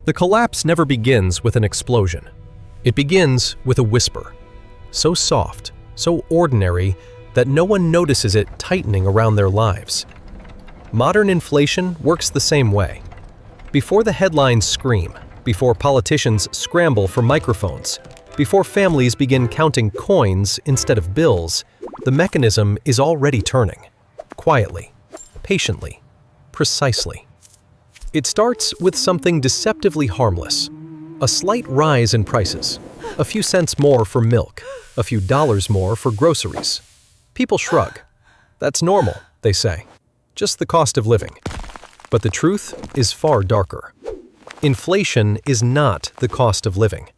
The collapse never begins with an explosion. It begins with a whisper, so soft, so ordinary, that no one notices it tightening around their lives. Modern inflation works the same way. Before the headlines scream, before politicians scramble for microphones, before families begin counting coins instead of bills, the mechanism is already turning. Quietly, patiently, precisely. It starts with something deceptively harmless. A slight rise in prices, a few cents more for milk, a few dollars more for groceries. People shrug. That's normal, they say. Just the cost of living. But the truth is far darker. Inflation is not the cost of living.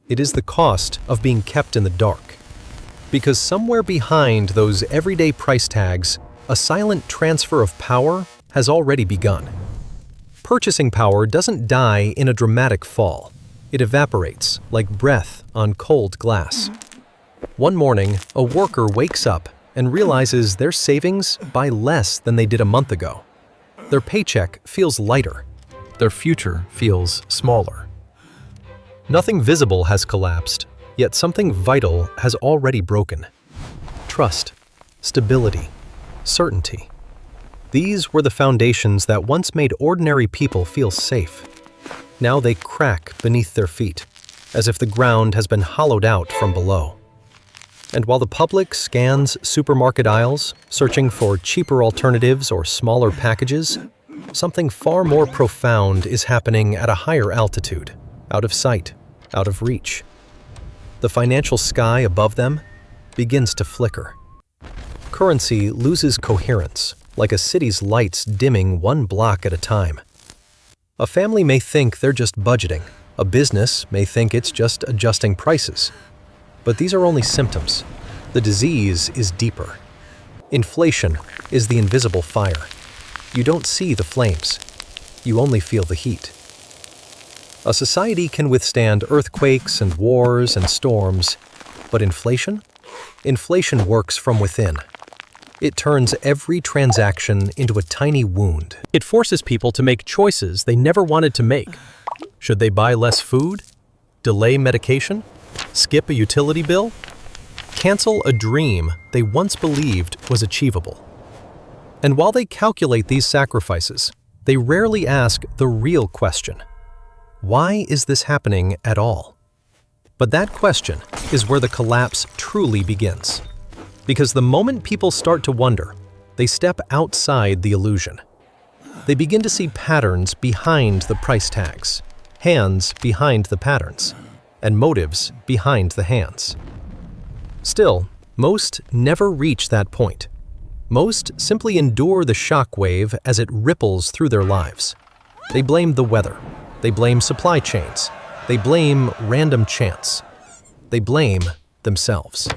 It is the cost of being kept in the dark. Because somewhere behind those everyday price tags, a silent transfer of power has already begun. Purchasing power doesn't die in a dramatic fall. It evaporates like breath on cold glass. One morning, a worker wakes up and realizes their savings buy less than they did a month ago. Their paycheck feels lighter. Their future feels smaller. Nothing visible has collapsed, yet something vital has already broken. Trust, stability, certainty. These were the foundations that once made ordinary people feel safe. Now they crack beneath their feet, as if the ground has been hollowed out from below. And while the public scans supermarket aisles, searching for cheaper alternatives or smaller packages, something far more profound is happening at a higher altitude, out of sight, out of reach. The financial sky above them begins to flicker. Currency loses coherence, like a city's lights dimming one block at a time. A family may think they're just budgeting. A business may think it's just adjusting prices. But these are only symptoms. The disease is deeper. Inflation is the invisible fire. You don't see the flames. You only feel the heat. A society can withstand earthquakes and wars and storms, but inflation? Inflation works from within. It turns every transaction into a tiny wound. It forces people to make choices they never wanted to make. Should they buy less food? Delay medication? Skip a utility bill? Cancel a dream they once believed was achievable? And while they calculate these sacrifices, they rarely ask the real question. Why is this happening at all? But that question is where the collapse truly begins. Because the moment people start to wonder, they step outside the illusion. They begin to see patterns behind the price tags, hands behind the patterns, and motives behind the hands. Still, most never reach that point. Most simply endure the shockwave as it ripples through their lives. They blame the weather. They blame supply chains. They blame random chance. They blame themselves.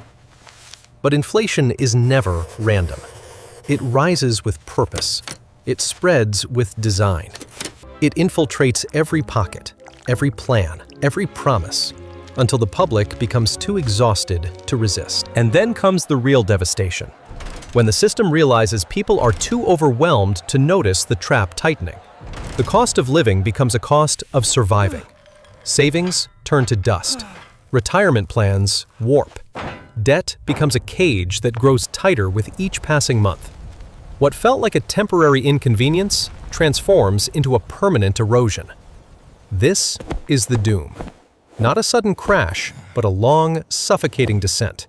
But inflation is never random. It rises with purpose. It spreads with design. It infiltrates every pocket, every plan, every promise, until the public becomes too exhausted to resist. And then comes the real devastation, when the system realizes people are too overwhelmed to notice the trap tightening. The cost of living becomes a cost of surviving. Savings turn to dust. Retirement plans warp. Debt becomes a cage that grows tighter with each passing month. What felt like a temporary inconvenience transforms into a permanent erosion. This is the doom. Not a sudden crash, but a long, suffocating descent.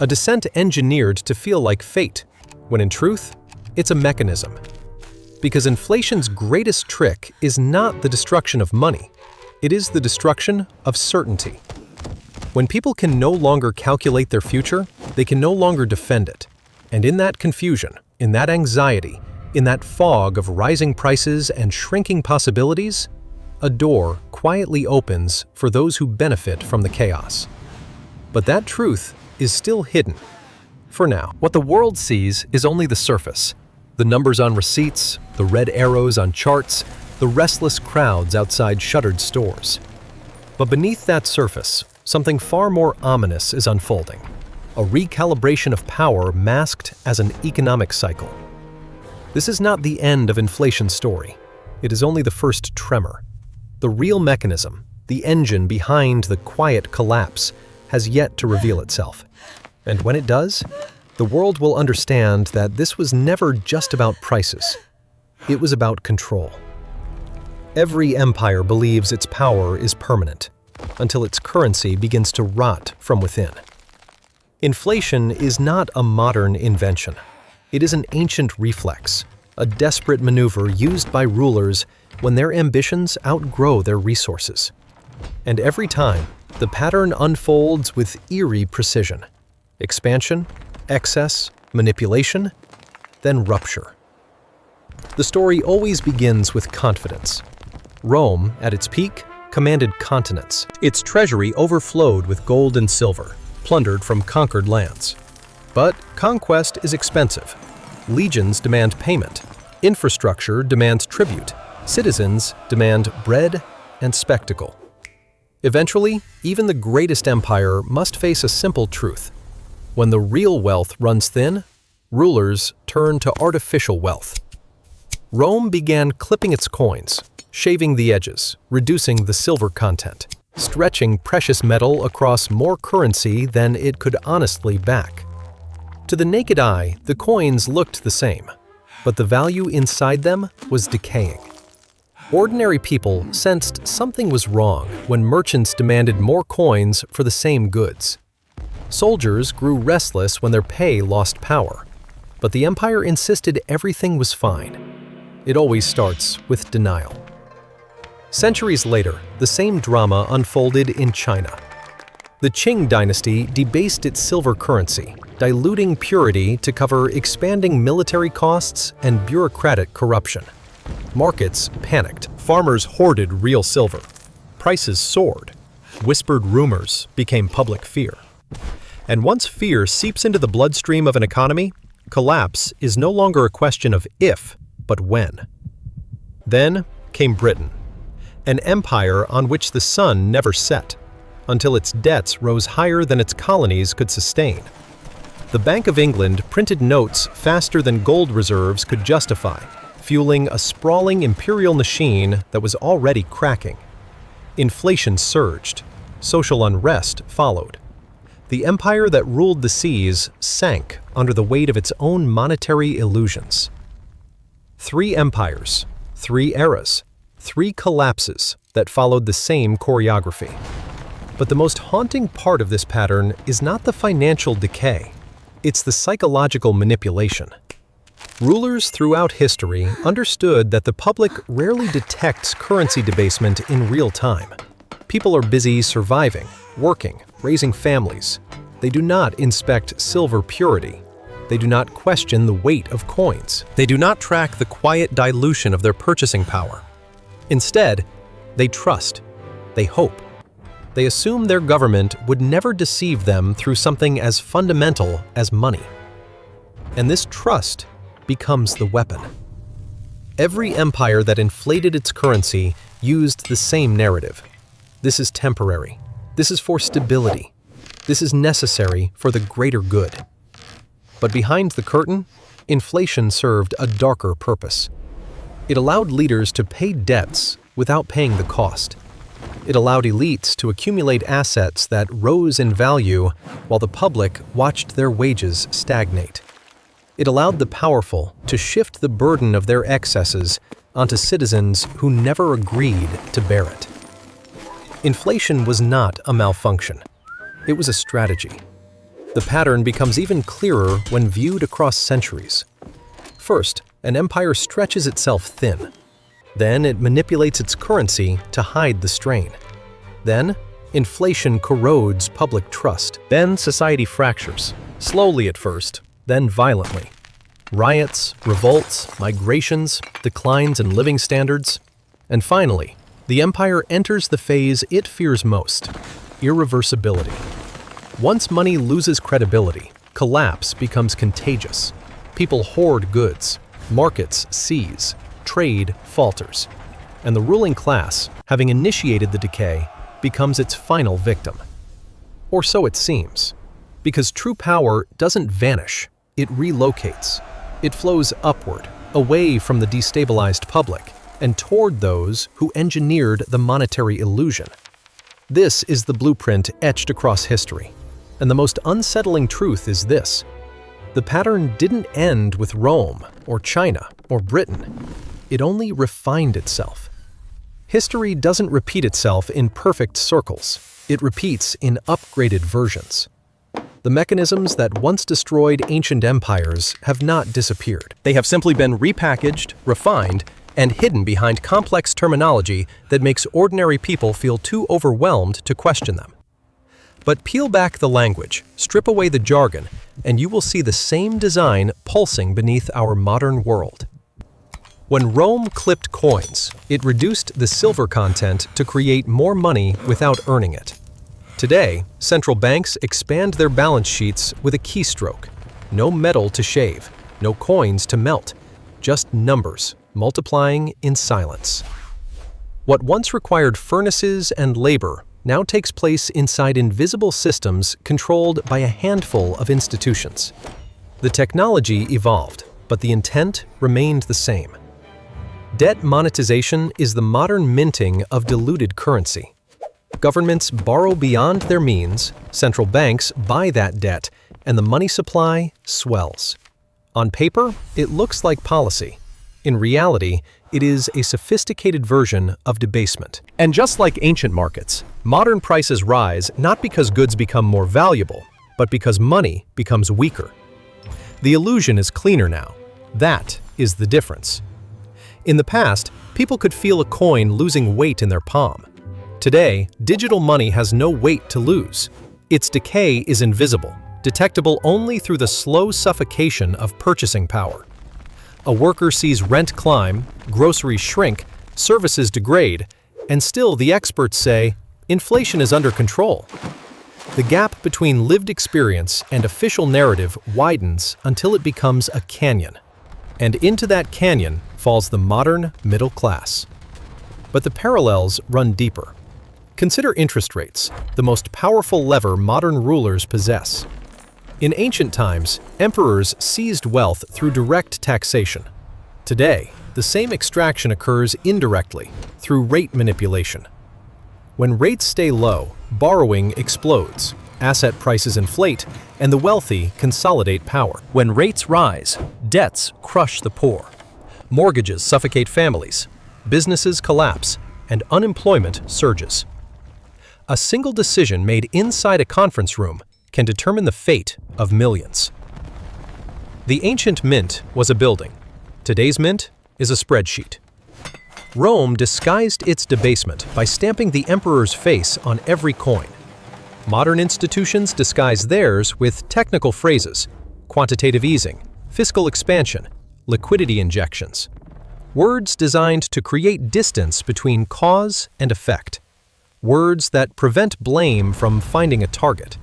A descent engineered to feel like fate, when in truth, it's a mechanism. Because inflation's greatest trick is not the destruction of money. It is the destruction of certainty. When people can no longer calculate their future, they can no longer defend it. And in that confusion, in that anxiety, in that fog of rising prices and shrinking possibilities, a door quietly opens for those who benefit from the chaos. But that truth is still hidden. For now, what the world sees is only the surface. The numbers on receipts, the red arrows on charts, the restless crowds outside shuttered stores. But beneath that surface, something far more ominous is unfolding. A recalibration of power masked as an economic cycle. This is not the end of inflation's story. It is only the first tremor. The real mechanism, the engine behind the quiet collapse, has yet to reveal itself. And when it does, the world will understand that this was never just about prices. It was about control. Every empire believes its power is permanent, until its currency begins to rot from within. Inflation is not a modern invention. It is an ancient reflex, a desperate maneuver used by rulers when their ambitions outgrow their resources. And every time, the pattern unfolds with eerie precision. Expansion, excess, manipulation, then rupture. The story always begins with confidence. Rome, at its peak, commanded continents. Its treasury overflowed with gold and silver, plundered from conquered lands. But conquest is expensive. Legions demand payment. Infrastructure demands tribute. Citizens demand bread and spectacle. Eventually, even the greatest empire must face a simple truth. When the real wealth runs thin, rulers turn to artificial wealth. Rome began clipping its coins, shaving the edges, reducing the silver content, stretching precious metal across more currency than it could honestly back. To the naked eye, the coins looked the same, but the value inside them was decaying. Ordinary people sensed something was wrong when merchants demanded more coins for the same goods. Soldiers grew restless when their pay lost power, but the empire insisted everything was fine. It always starts with denial. Centuries later, the same drama unfolded in China. The Qing dynasty debased its silver currency, diluting purity to cover expanding military costs and bureaucratic corruption. Markets panicked. Farmers hoarded real silver. Prices soared. Whispered rumors became public fear. And once fear seeps into the bloodstream of an economy, collapse is no longer a question of if, but when. Then came Britain, an empire on which the sun never set, until its debts rose higher than its colonies could sustain. The Bank of England printed notes faster than gold reserves could justify, fueling a sprawling imperial machine that was already cracking. Inflation surged. Social unrest followed. The empire that ruled the seas sank under the weight of its own monetary illusions. 3 empires, 3 eras, 3 collapses that followed the same choreography. But the most haunting part of this pattern is not the financial decay. It's the psychological manipulation. Rulers throughout history understood that the public rarely detects currency debasement in real time. People are busy surviving, working, raising families. They do not inspect silver purity. They do not question the weight of coins. They do not track the quiet dilution of their purchasing power. Instead, they trust. They hope. They assume their government would never deceive them through something as fundamental as money. And this trust becomes the weapon. Every empire that inflated its currency used the same narrative. This is temporary. This is for stability. This is necessary for the greater good. But behind the curtain, inflation served a darker purpose. It allowed leaders to pay debts without paying the cost. It allowed elites to accumulate assets that rose in value while the public watched their wages stagnate. It allowed the powerful to shift the burden of their excesses onto citizens who never agreed to bear it. Inflation was not a malfunction. It was a strategy. The pattern becomes even clearer when viewed across centuries. First, an empire stretches itself thin. Then it manipulates its currency to hide the strain. Then, inflation corrodes public trust. Then society fractures, slowly at first, then violently. Riots, revolts, migrations, declines in living standards. And finally, the empire enters the phase it fears most: irreversibility. Once money loses credibility, collapse becomes contagious. People hoard goods, markets seize, trade falters, and the ruling class, having initiated the decay, becomes its final victim. Or so it seems, because true power doesn't vanish, it relocates. It flows upward, away from the destabilized public, and toward those who engineered the monetary illusion. This is the blueprint etched across history. And the most unsettling truth is this: the pattern didn't end with Rome or China or Britain. It only refined itself. History doesn't repeat itself in perfect circles. It repeats in upgraded versions. The mechanisms that once destroyed ancient empires have not disappeared. They have simply been repackaged, refined, and hidden behind complex terminology that makes ordinary people feel too overwhelmed to question them. But peel back the language, strip away the jargon, and you will see the same design pulsing beneath our modern world. When Rome clipped coins, it reduced the silver content to create more money without earning it. Today, central banks expand their balance sheets with a keystroke. No metal to shave, no coins to melt, just numbers multiplying in silence. What once required furnaces and labor now takes place inside invisible systems controlled by a handful of institutions. The technology evolved, but the intent remained the same. Debt monetization is the modern minting of diluted currency. Governments borrow beyond their means, central banks buy that debt, and the money supply swells. On paper, it looks like policy. In reality, it is a sophisticated version of debasement. And just like ancient markets, modern prices rise not because goods become more valuable, but because money becomes weaker. The illusion is cleaner now. That is the difference. In the past, people could feel a coin losing weight in their palm. Today, digital money has no weight to lose. Its decay is invisible, detectable only through the slow suffocation of purchasing power. A worker sees rent climb, groceries shrink, services degrade, and still the experts say, inflation is under control. The gap between lived experience and official narrative widens until it becomes a canyon. And into that canyon falls the modern middle class. But the parallels run deeper. Consider interest rates, the most powerful lever modern rulers possess. In ancient times, emperors seized wealth through direct taxation. Today, the same extraction occurs indirectly, through rate manipulation. When rates stay low, borrowing explodes, asset prices inflate, and the wealthy consolidate power. When rates rise, debts crush the poor. Mortgages suffocate families, businesses collapse, and unemployment surges. A single decision made inside a conference room can determine the fate of millions. The ancient mint was a building. Today's mint is a spreadsheet. Rome disguised its debasement by stamping the emperor's face on every coin. Modern institutions disguise theirs with technical phrases: quantitative easing, fiscal expansion, liquidity injections. Words designed to create distance between cause and effect. Words that prevent blame from finding a target.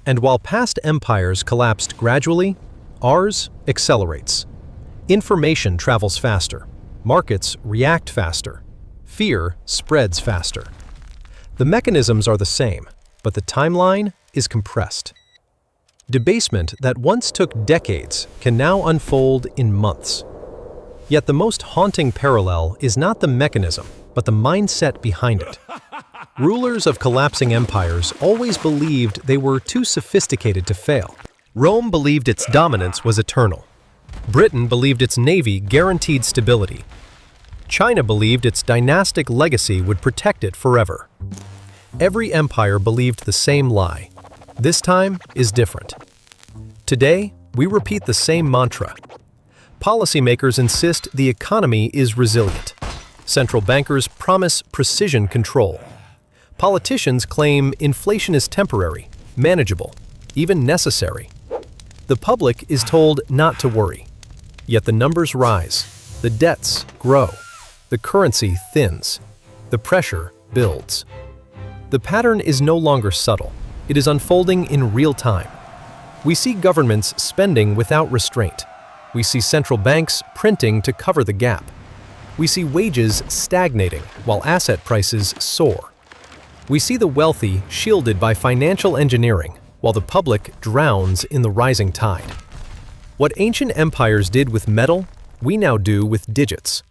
And while past empires collapsed gradually, ours accelerates. Information travels faster. Markets react faster. Fear spreads faster. The mechanisms are the same, but the timeline is compressed. Debasement that once took decades can now unfold in months. Yet the most haunting parallel is not the mechanism, but the mindset behind it. Rulers of collapsing empires always believed they were too sophisticated to fail. Rome believed its dominance was eternal. Britain believed its navy guaranteed stability. China believed its dynastic legacy would protect it forever. Every empire believed the same lie. This time is different. Today, we repeat the same mantra. Policymakers insist the economy is resilient. Central bankers promise precision control. Politicians claim inflation is temporary, manageable, even necessary. The public is told not to worry. Yet the numbers rise, the debts grow, the currency thins, the pressure builds. The pattern is no longer subtle. It is unfolding in real time. We see governments spending without restraint. We see central banks printing to cover the gap. We see wages stagnating while asset prices soar. We see the wealthy shielded by financial engineering while the public drowns in the rising tide. What ancient empires did with metal, we now do with digits.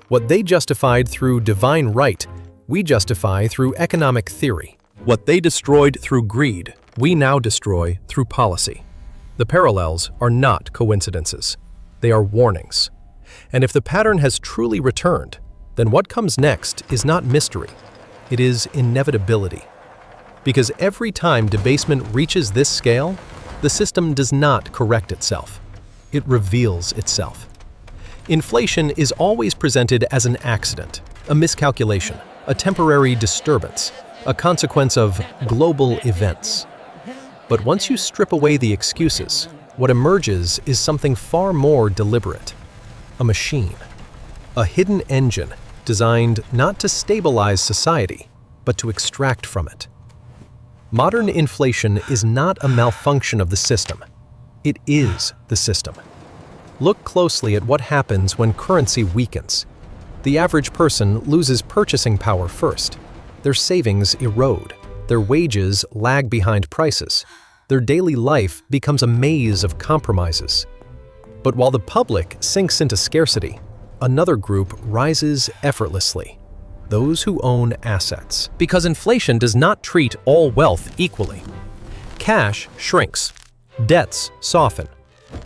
What they justified through divine right, we justify through economic theory. What they destroyed through greed, we now destroy through policy. The parallels are not coincidences. They are warnings. And if the pattern has truly returned, then what comes next is not mystery. It is inevitability. Because every time debasement reaches this scale, the system does not correct itself. It reveals itself. Inflation is always presented as an accident, a miscalculation, a temporary disturbance, a consequence of global events. But once you strip away the excuses, what emerges is something far more deliberate. A machine. A hidden engine designed not to stabilize society, but to extract from it. Modern inflation is not a malfunction of the system. It is the system. Look closely at what happens when currency weakens. The average person loses purchasing power first. Their savings erode. Their wages lag behind prices. Their daily life becomes a maze of compromises. But while the public sinks into scarcity, another group rises effortlessly. Those who own assets. Because inflation does not treat all wealth equally. Cash shrinks. Debts soften.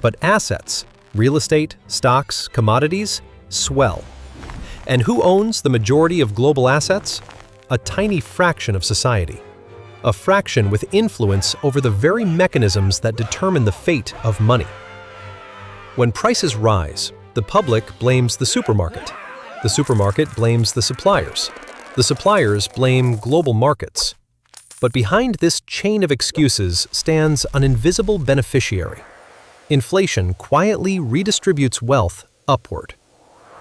But assets, real estate, stocks, commodities, swell. And who owns the majority of global assets? A tiny fraction of society. A fraction with influence over the very mechanisms that determine the fate of money. When prices rise, the public blames the supermarket. The supermarket blames the suppliers. The suppliers blame global markets. But behind this chain of excuses stands an invisible beneficiary. Inflation quietly redistributes wealth upward.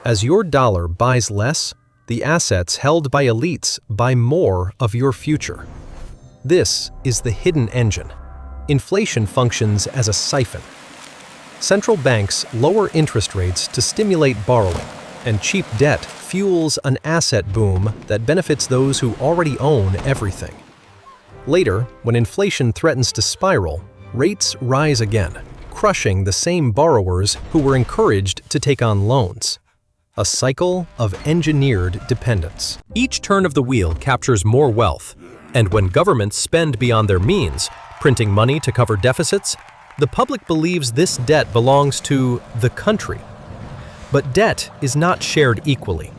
As your dollar buys less, the assets held by elites buy more of your future. This is the hidden engine. Inflation functions as a siphon. Central banks lower interest rates to stimulate borrowing, and cheap debt fuels an asset boom that benefits those who already own everything. Later, when inflation threatens to spiral, rates rise again, crushing the same borrowers who were encouraged to take on loans. A cycle of engineered dependence. Each turn of the wheel captures more wealth, and when governments spend beyond their means, printing money to cover deficits, the public believes this debt belongs to the country. But debt is not shared equally.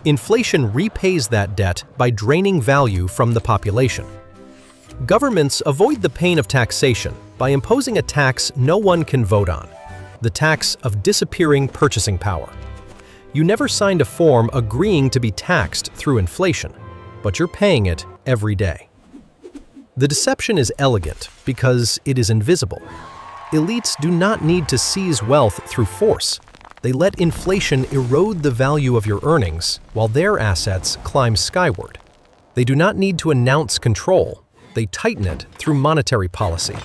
Inflation repays that debt by draining value from the population. Governments avoid the pain of taxation by imposing a tax no one can vote on, the tax of disappearing purchasing power. You never signed a form agreeing to be taxed through inflation, but you're paying it every day. The deception is elegant because it is invisible. Elites do not need to seize wealth through force. They let inflation erode the value of your earnings while their assets climb skyward. They do not need to announce control. They tighten it through monetary policy.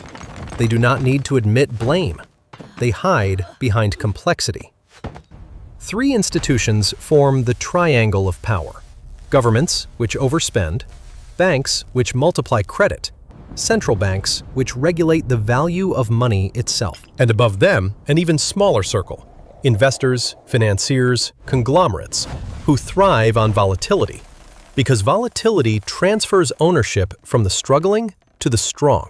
They do not need to admit blame. They hide behind complexity. Three institutions form the triangle of power: governments, which overspend; banks, which multiply credit; central banks, which regulate the value of money itself. And above them, an even smaller circle: investors, financiers, conglomerates, who thrive on volatility, because volatility transfers ownership from the struggling to the strong.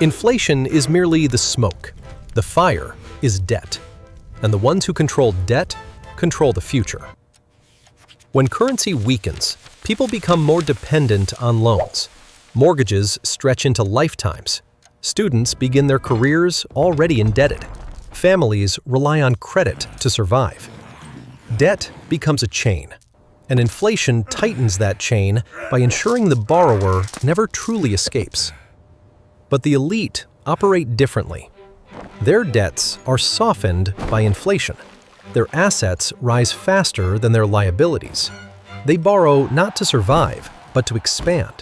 Inflation is merely the smoke. The fire is debt. And the ones who control debt control the future. When currency weakens, people become more dependent on loans. Mortgages stretch into lifetimes. Students begin their careers already indebted. Families rely on credit to survive. Debt becomes a chain, and inflation tightens that chain by ensuring the borrower never truly escapes. But the elite operate differently. Their debts are softened by inflation. Their assets rise faster than their liabilities. They borrow not to survive, but to expand.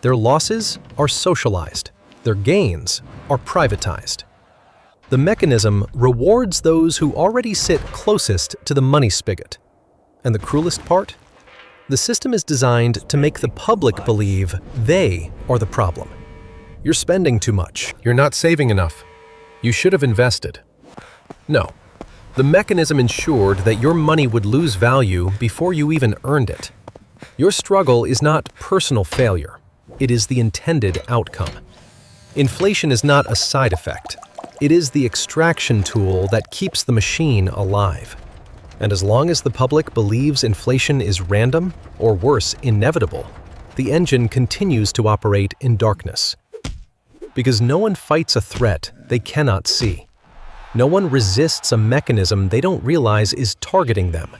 Their losses are socialized. Their gains are privatized. The mechanism rewards those who already sit closest to the money spigot. And the cruelest part? The system is designed to make the public believe they are the problem. You're spending too much. You're not saving enough. You should have invested. No. The mechanism ensured that your money would lose value before you even earned it. Your struggle is not personal failure. It is the intended outcome. Inflation is not a side effect. It is the extraction tool that keeps the machine alive. And as long as the public believes inflation is random, or worse, inevitable, the engine continues to operate in darkness. Because no one fights a threat they cannot see. No one resists a mechanism they don't realize is targeting them.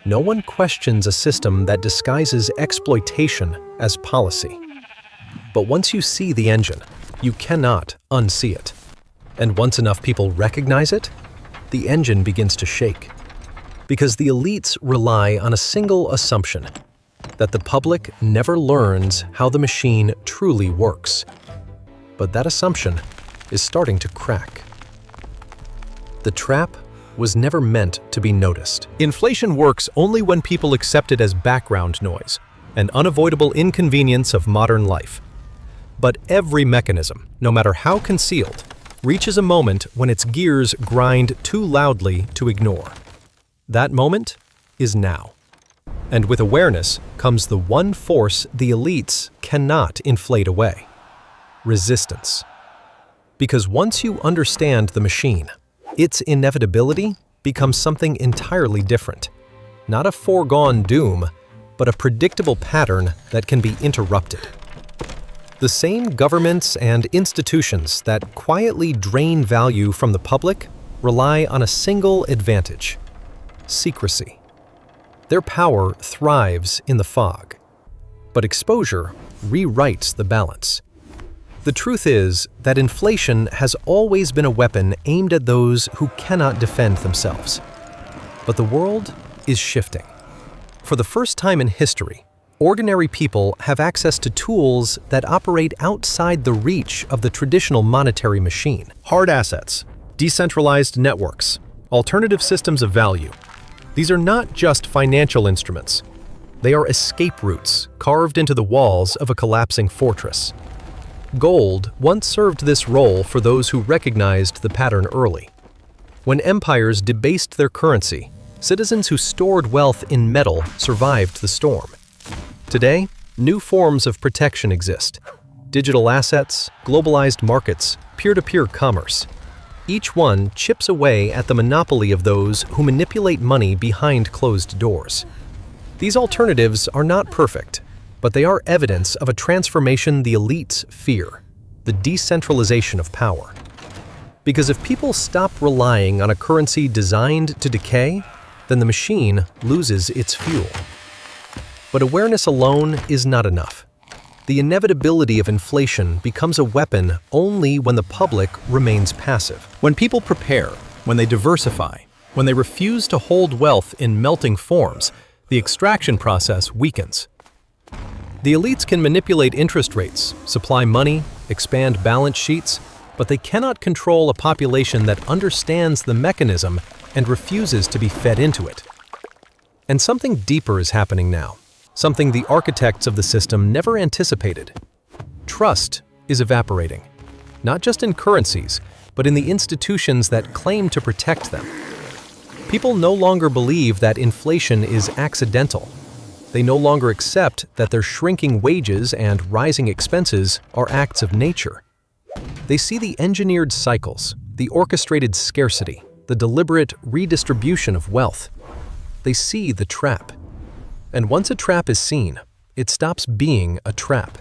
No one questions a system that disguises exploitation as policy. But once you see the engine, you cannot unsee it. And once enough people recognize it, the engine begins to shake. Because the elites rely on a single assumption, that the public never learns how the machine truly works. But that assumption is starting to crack. The trap was never meant to be noticed. Inflation works only when people accept it as background noise, an unavoidable inconvenience of modern life. But every mechanism, no matter how concealed, reaches a moment when its gears grind too loudly to ignore. That moment is now. And with awareness comes the one force the elites cannot inflate away: resistance. Because once you understand the machine, its inevitability becomes something entirely different. Not a foregone doom, but a predictable pattern that can be interrupted. The same governments and institutions that quietly drain value from the public rely on a single advantage: secrecy. Their power thrives in the fog, but exposure rewrites the balance. The truth is that inflation has always been a weapon aimed at those who cannot defend themselves. But the world is shifting. For the first time in history, ordinary people have access to tools that operate outside the reach of the traditional monetary machine. Hard assets, decentralized networks, alternative systems of value. These are not just financial instruments. They are escape routes carved into the walls of a collapsing fortress. Gold once served this role for those who recognized the pattern early. When empires debased their currency, citizens who stored wealth in metal survived the storm. Today, new forms of protection exist: digital assets, globalized markets, peer-to-peer commerce. Each one chips away at the monopoly of those who manipulate money behind closed doors. These alternatives are not perfect, but they are evidence of a transformation the elites fear: the decentralization of power. Because if people stop relying on a currency designed to decay, then the machine loses its fuel. But awareness alone is not enough. The inevitability of inflation becomes a weapon only when the public remains passive. When people prepare, when they diversify, when they refuse to hold wealth in melting forms, the extraction process weakens. The elites can manipulate interest rates, supply money, expand balance sheets, but they cannot control a population that understands the mechanism and refuses to be fed into it. And something deeper is happening now, something the architects of the system never anticipated. Trust is evaporating, not just in currencies, but in the institutions that claim to protect them. People no longer believe that inflation is accidental. They no longer accept that their shrinking wages and rising expenses are acts of nature. They see the engineered cycles, the orchestrated scarcity, the deliberate redistribution of wealth. They see the trap. And once a trap is seen, it stops being a trap.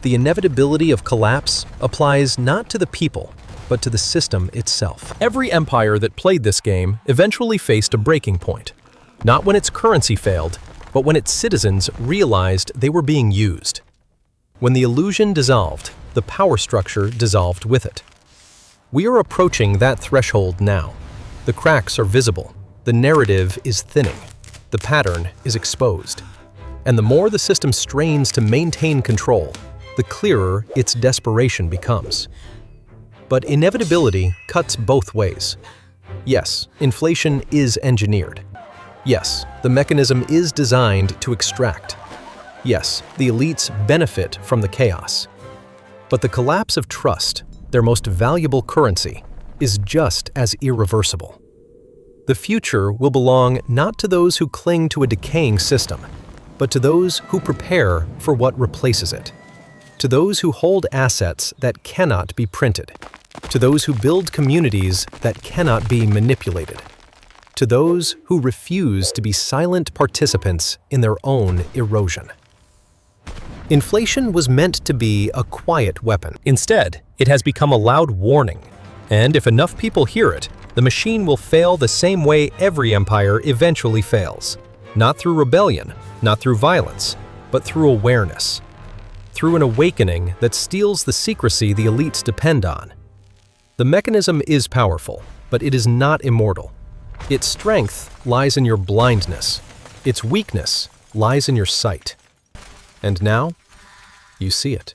The inevitability of collapse applies not to the people, but to the system itself. Every empire that played this game eventually faced a breaking point. Not when its currency failed, but when its citizens realized they were being used. When the illusion dissolved, the power structure dissolved with it. We are approaching that threshold now. The cracks are visible. The narrative is thinning. The pattern is exposed. And the more the system strains to maintain control, the clearer its desperation becomes. But inevitability cuts both ways. Yes, inflation is engineered. Yes, the mechanism is designed to extract. Yes, the elites benefit from the chaos. But the collapse of trust, their most valuable currency, is just as irreversible. The future will belong not to those who cling to a decaying system, but to those who prepare for what replaces it. To those who hold assets that cannot be printed. To those who build communities that cannot be manipulated. To those who refuse to be silent participants in their own erosion. Inflation was meant to be a quiet weapon. Instead, it has become a loud warning. And if enough people hear it, the machine will fail the same way every empire eventually fails. Not through rebellion, not through violence, but through awareness. Through an awakening that steals the secrecy the elites depend on. The mechanism is powerful, but it is not immortal. Its strength lies in your blindness. Its weakness lies in your sight. And now, you see it.